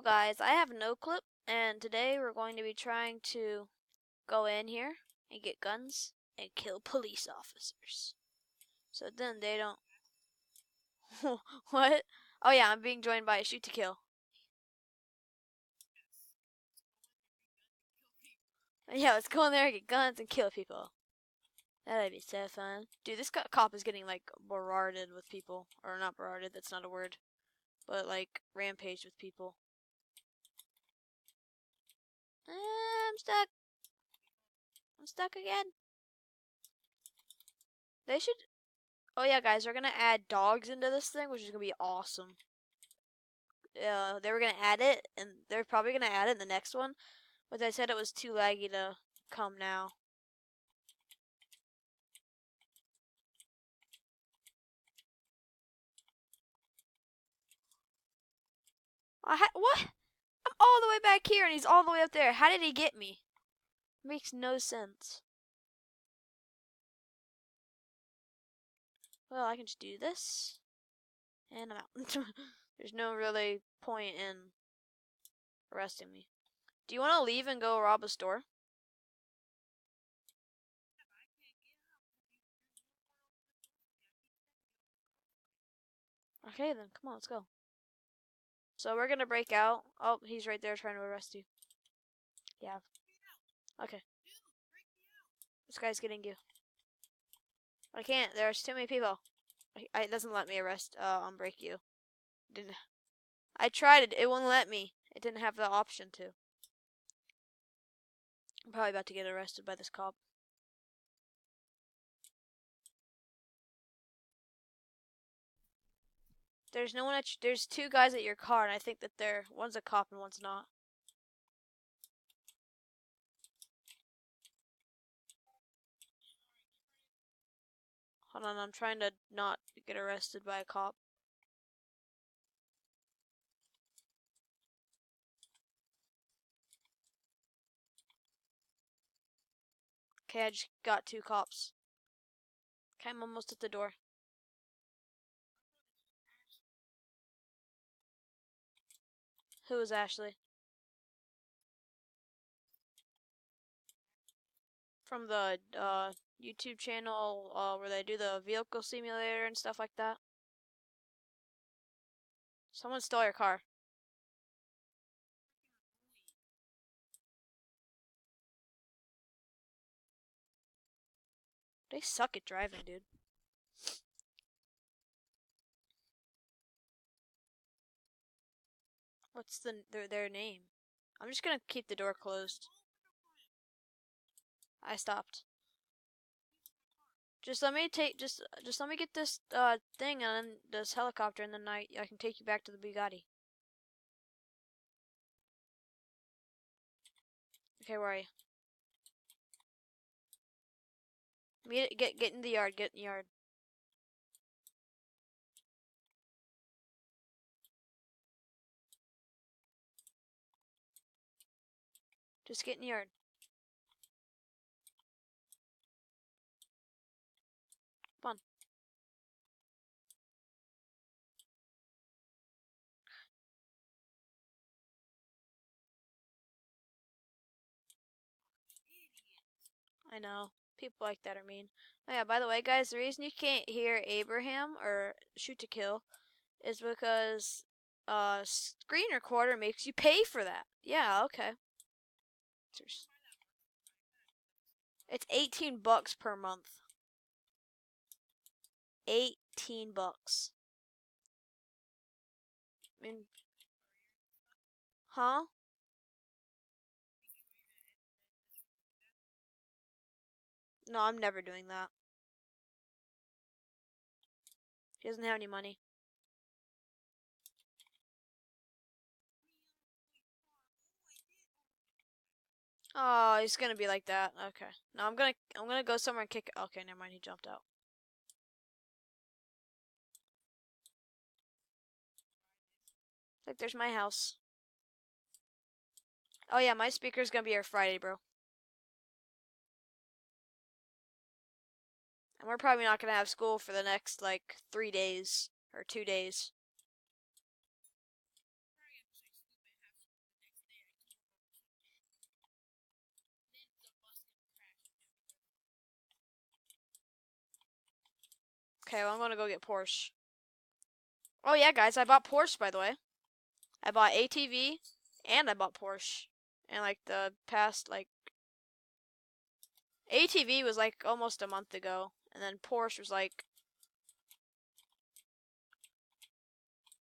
guys, I have no clip, and today we're going to be trying to go in here and get guns and kill police officers. So then they don't... What? Oh yeah, I'm being joined by a shoot to kill. Yeah, let's go in there and get guns and kill people. That'd be so fun. Dude, this cop is getting, like, bararded with people. Or not bararded, that's not a word. But, like, rampaged with people. I'm stuck. I'm stuck again. They should... Oh yeah, guys, they're gonna add dogs into this thing, which is gonna be awesome. They were gonna add it, and they're probably gonna add it in the next one, but they said it was too laggy to come now. What? I'm all the way back here, and he's all the way up there. How did he get me? Makes no sense. Well, I can just do this, and I'm out. There's no really point in arresting me. Do you want to leave and go rob a store? Okay, then. Come on, let's go. So we're gonna break out. Oh, he's right there trying to arrest you. Yeah. Okay. This guy's getting you. I can't. There's too many people. It doesn't let me break you. Didn't. I tried it. It wouldn't let me. It didn't have the option to. I'm probably about to get arrested by this cop. There's no one there's two guys at your car, and I think that one's a cop and one's not. Hold on, I'm trying to not get arrested by a cop. Okay, I just got two cops. Okay, I'm almost at the door. Who is Ashley? From the YouTube channel where they do the vehicle simulator and stuff like that. Someone stole your car. They suck at driving, dude. What's their name? I'm just gonna keep the door closed. I stopped. Just let me get this thing and then this helicopter, and then I can take you back to the Bugatti. Okay, where are you? Get in the yard. Get in the yard. Just get in the yard. Come on. I know. People like that are mean. Oh yeah, by the way, guys, the reason you can't hear Abraham or Shoot to Kill is because screen recorder makes you pay for that. Yeah, okay. It's $18 per month. 18 bucks. I mean, huh? No, I'm never doing that. He doesn't have any money. Oh, he's gonna be like that. Okay. No, I'm gonna go somewhere and kick. Okay, never mind. He jumped out. Like, there's my house. Oh yeah, my speaker's gonna be here Friday, bro. And we're probably not gonna have school for the next like 3 days or 2 days. Okay, well, I'm gonna go get Porsche. Oh yeah, guys, I bought Porsche, by the way. I bought ATV, and I bought Porsche. And, like, the past, like... ATV was, like, almost a month ago. And then Porsche was, like...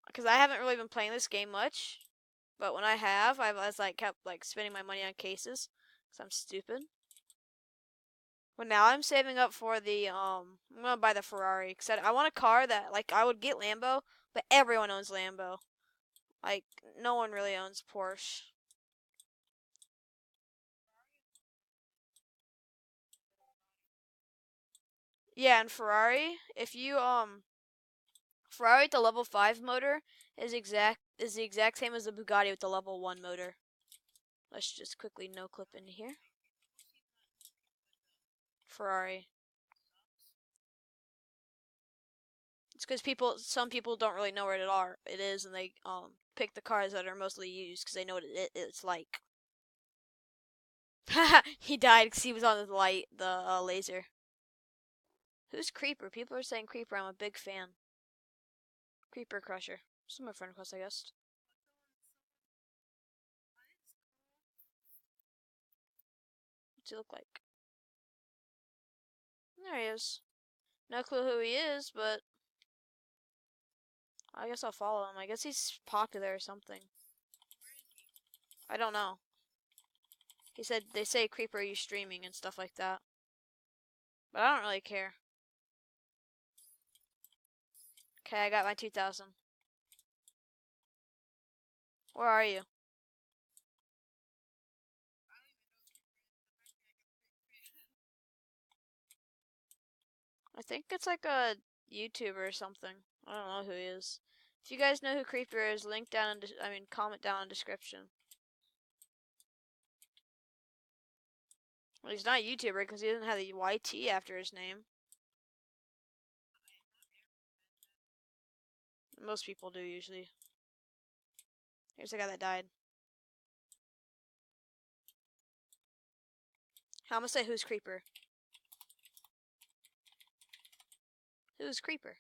Because I haven't really been playing this game much. But when I have, I've like, kept, like, spending my money on cases. Because I'm stupid. But now I'm saving up for the, I'm gonna buy the Ferrari. Because I want a car that, like, I would get Lambo, but everyone owns Lambo. Like, no one really owns Porsche. Yeah, and Ferrari, if you, Ferrari with the level 5 motor is the exact same as the Bugatti with the level 1 motor. Let's just quickly no clip in here. Ferrari. It's because some people don't really know where it is, and they pick the cars that are mostly used because they know what it's like. He died because he was on the laser. Who's Creeper? People are saying Creeper. I'm a big fan. Creeper Crusher. This is my friend request, I guess. What's he look like? There he is. No clue who he is, but I guess I'll follow him. I guess he's popular or something. I don't know. He said, they say, Creeper, are you streaming and stuff like that. But I don't really care. Okay, I got my 2,000. Where are you? I think it's like a YouTuber or something. I don't know who he is. If you guys know who Creeper is, link down in comment down in the description. Well, he's not a YouTuber because he doesn't have the YT after his name. Most people do usually. Here's the guy that died. I'm gonna say who's Creeper. Who's Creeper?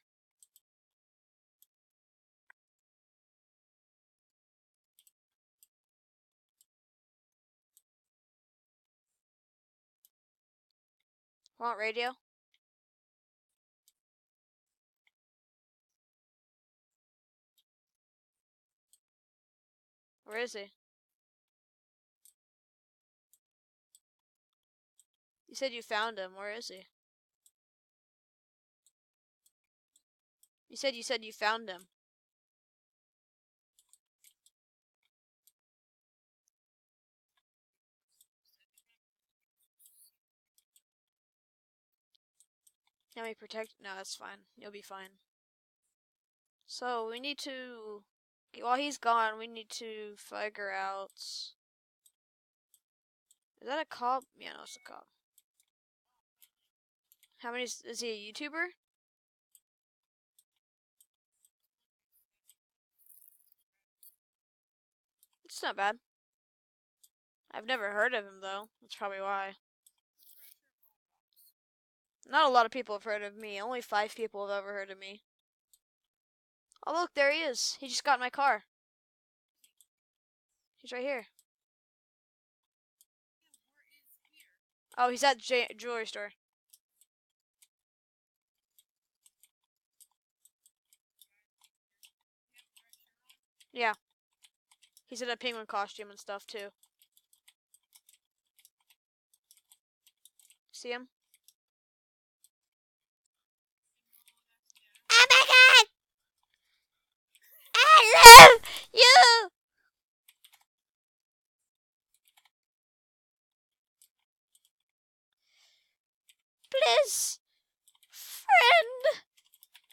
Want radio? Where is he? You said you found him. Where is he? You said you found him. Can we protect? No, that's fine. You'll be fine. So we need to, while he's gone, we need to figure out. Is that a cop? Yeah, no, it's a cop. How many is he a YouTuber? It's not bad. I've never heard of him though. That's probably why. Not a lot of people have heard of me. Only 5 people have ever heard of me. Oh look, there he is. He just got in my car. He's right here. Oh, he's at the jewelry store. Yeah. He's in a penguin costume and stuff too. See him? Oh my god! I love you! Please, friend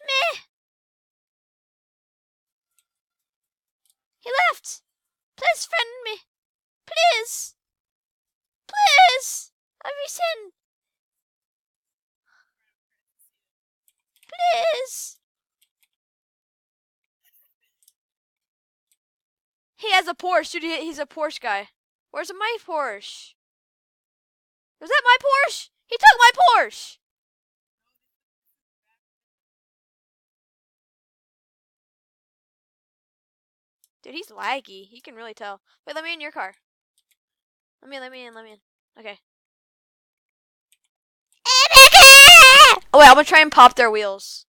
me. He left. Please friend me. Please. Please. I resent. Please. He has a Porsche, dude. He's a Porsche guy. Where's my Porsche? Was that my Porsche? He took my Porsche. Dude, he's laggy. You can really tell. Wait, let me in your car. Let me in. Okay. Oh, wait, I'm gonna try and pop their wheels.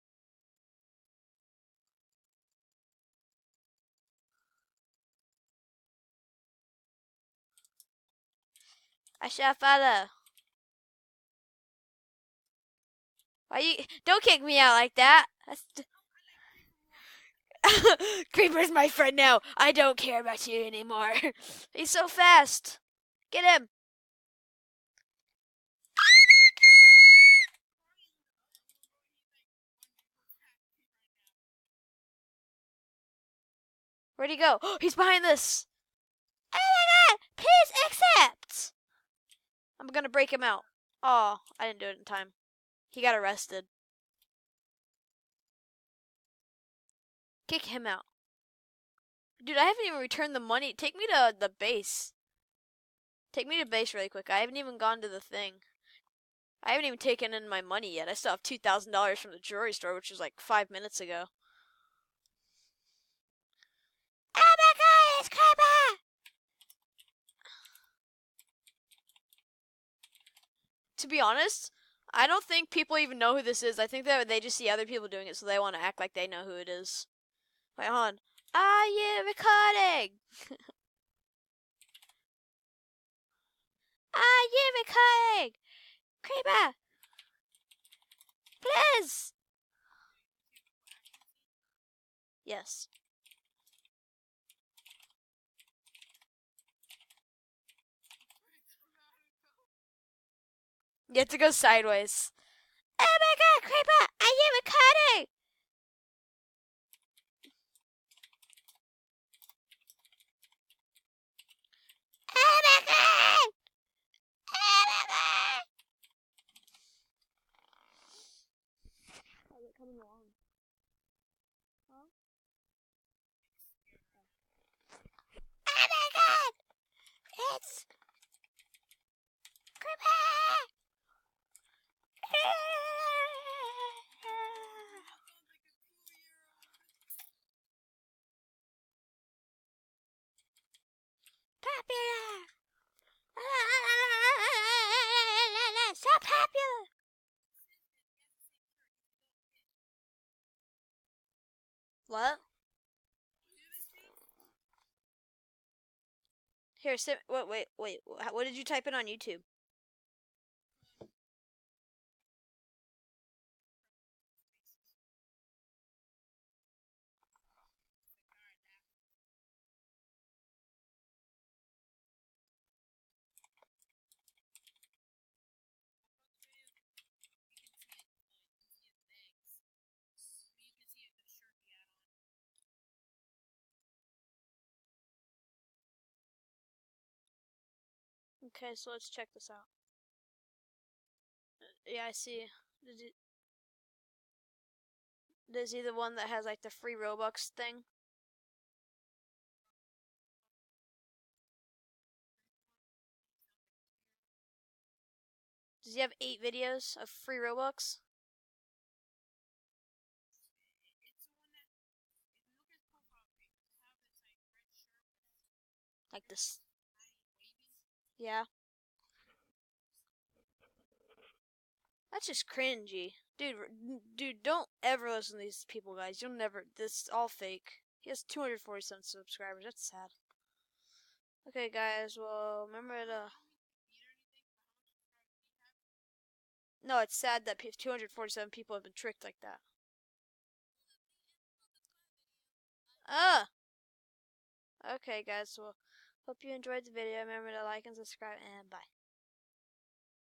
I shall follow. Why you? Don't kick me out like that. Creeper's my friend now. I don't care about you anymore. He's so fast. Get him. Where'd he go? He's behind this. Oh my god! Please accept. I'm gonna break him out. Oh, I didn't do it in time. He got arrested. Kick him out. Dude, I haven't even returned the money. Take me to the base. Take me to base really quick. I haven't even gone to the thing. I haven't even taken in my money yet. I still have $2,000 from the jewelry store, which was like 5 minutes ago. Oh my god, it's Creeper! To be honest, I don't think people even know who this is. I think that they just see other people doing it, so they want to act like they know who it is. Wait, hold on. Are you recording? Are you recording? Creeper! Please! Yes. You have to go sideways. Oh my god, Creeper! Are you recording? Oh my god! Oh my god! How's it coming along? Huh? Oh my god! It's Creeper! Popular! So popular! What? Here, sit. Wait. What did you type in on YouTube? Okay, so let's check this out. Yeah, I see. Is he the one that has like the free Robux thing? Does he have 8 videos of free Robux? Like this? Yeah. That's just cringy. Dude, don't ever listen to these people, guys. You'll never. This is all fake. He has 247 subscribers. That's sad. Okay, guys. Well, remember to. No, it's sad that 247 people have been tricked like that. Ah! Okay, guys. Well, hope you enjoyed the video. Remember to like and subscribe, and bye.